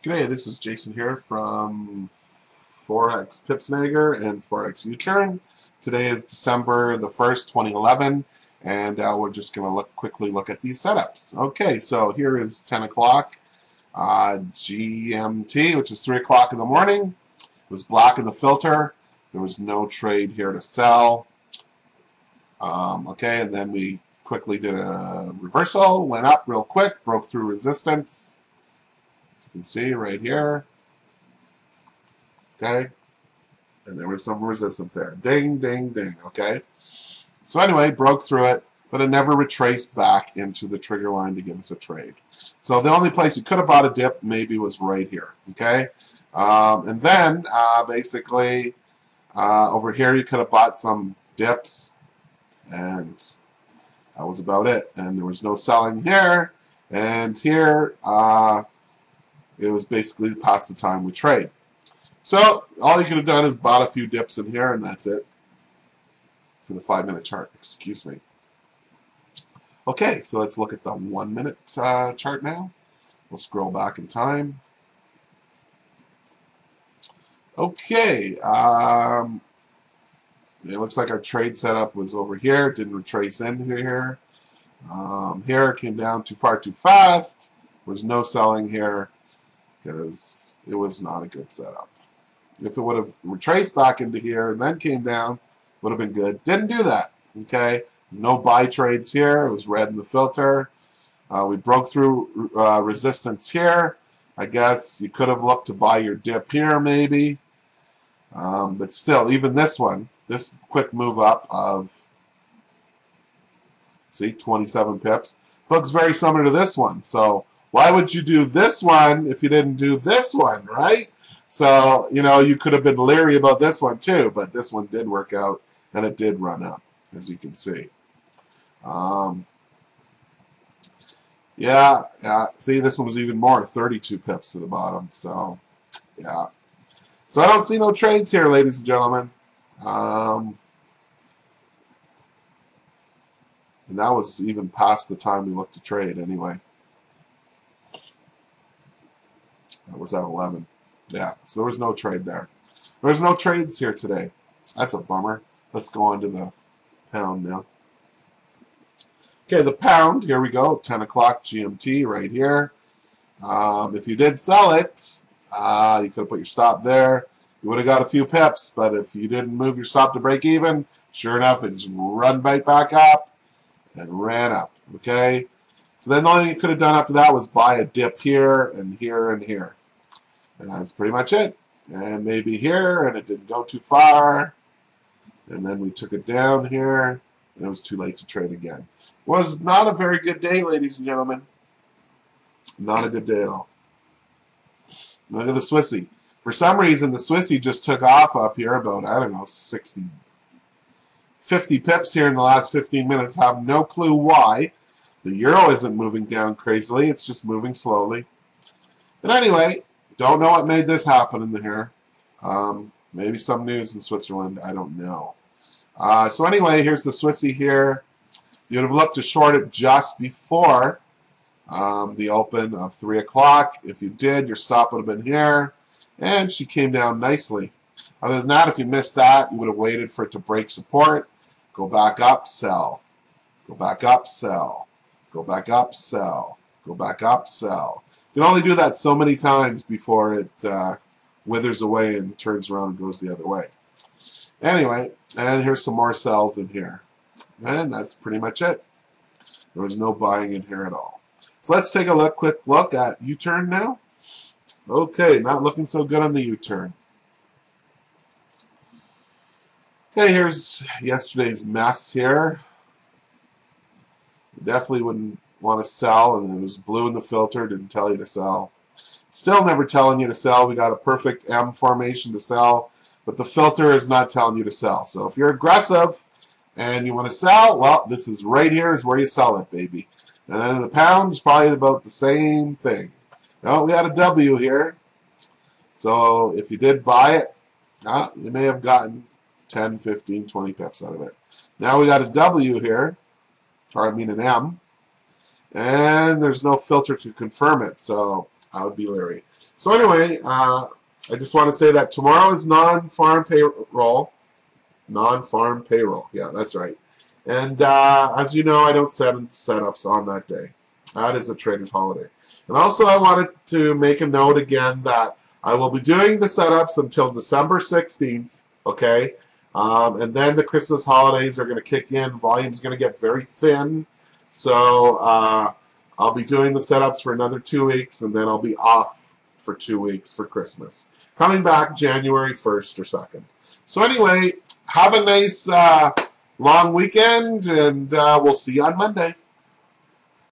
G'day, this is Jason here from4XPipSnager and Forex UTurn. Today is December the 1st, 2011, and we're just going to quickly look at these setups. Okay, so here is 10 o'clock GMT, which is 3 o'clock in the morning. It was black in the filter. There was no trade here to sell. Okay, and then we quickly did a reversal, went up real quick, broke through resistance. You can see right here, okay, and there was some resistance there. Ding, ding, ding, okay. So anyway, broke through it, but it never retraced back into the trigger line to give us a trade. So the only place you could have bought a dip maybe was right here, okay. And then basically over here you could have bought some dips, and that was about it. And there was no selling here, and here it was basically past the time we trade. So all you could have done is bought a few dips in here, and that's it for the 5-minute chart. Excuse me. Okay, so let's look at the 1-minute chart now. We'll scroll back in time. Okay, it looks like our trade setup was over here. Didn't retrace in here. Here it came down too far too fast. There was no selling here, because it was not a good setup. If it would have retraced back into here and then came down, would have been good. Didn't do that. Okay, no buy trades here. It was red in the filter. We broke through resistance here. I guess you could have looked to buy your dip here maybe, but still, even this one, this quick move up of, see, 27 pips, looks very similar to this one. So why would you do this one if you didn't do this one, right? So, you know, you could have been leery about this one too, but this one did work out, and it did run up, as you can see. Yeah, see, this one was even more, 32 pips to the bottom. So, yeah. So I don't see no trades here, ladies and gentlemen. And that was even past the time we looked to trade anyway. That was at 11. Yeah, so there was no trade there. There was no trades here today. That's a bummer. Let's go on to the pound now. Okay, the pound, here we go, 10 o'clock GMT right here. If you did sell it, you could have put your stop there. You would have got a few pips, but if you didn't move your stop to break even, sure enough, it just run right back up and ran up, okay? So then the only thing you could have done after that was buy a dip here and here and here. And that's pretty much it. And maybe here, and it didn't go too far. And then we took it down here, and it was too late to trade again. Was not a very good day, ladies and gentlemen. Not a good day at all. Look at the Swissy. For some reason, the Swissy just took off up here about, I don't know, 50 pips here in the last 15 minutes. Have no clue why. The euro isn't moving down crazily. It's just moving slowly. But anyway, don't know what made this happen in here. Maybe some news in Switzerland. I don't know. So anyway, here's the Swissy here. You'd have looked to short it just before the open of 3 o'clock. If you did, your stop would have been here. And she came down nicely. Other than that, if you missed that, you would have waited for it to break support. Go back up, sell. Go back up, sell. Go back up, sell. Go back up, sell. You can only do that so many times before it withers away and turns around and goes the other way. Anyway, and here's some more sells in here. And that's pretty much it. There was no buying in here at all. So let's take a quick look at U-turn now. Okay, not looking so good on the U-turn. Okay, here's yesterday's mess here. You definitely wouldn't want to sell, and it was blue in the filter, didn't tell you to sell. Still never telling you to sell. We got a perfect M formation to sell, but the filter is not telling you to sell. So if you're aggressive and you want to sell, well, this is right here is where you sell it, baby. And then the pound is probably about the same thing. Now we had a W here. So if you did buy it, you may have gotten 10, 15, 20 pips out of it. Now we got a W here, or I mean an M, and there's no filter to confirm it, so I would be leery. So anyway, I just want to say that tomorrow is non-farm payroll. Non-farm payroll. Yeah, that's right. And as you know, I don't set setups on that day. That is a trader's holiday. And also I wanted to make a note again that I will be doing the setups until December 16th, okay? And then the Christmas holidays are going to kick in. Volume's going to get very thin. So I'll be doing the setups for another 2 weeks, and then I'll be off for 2 weeks for Christmas. Coming back January 1st or 2nd. So anyway, have a nice long weekend, and we'll see you on Monday.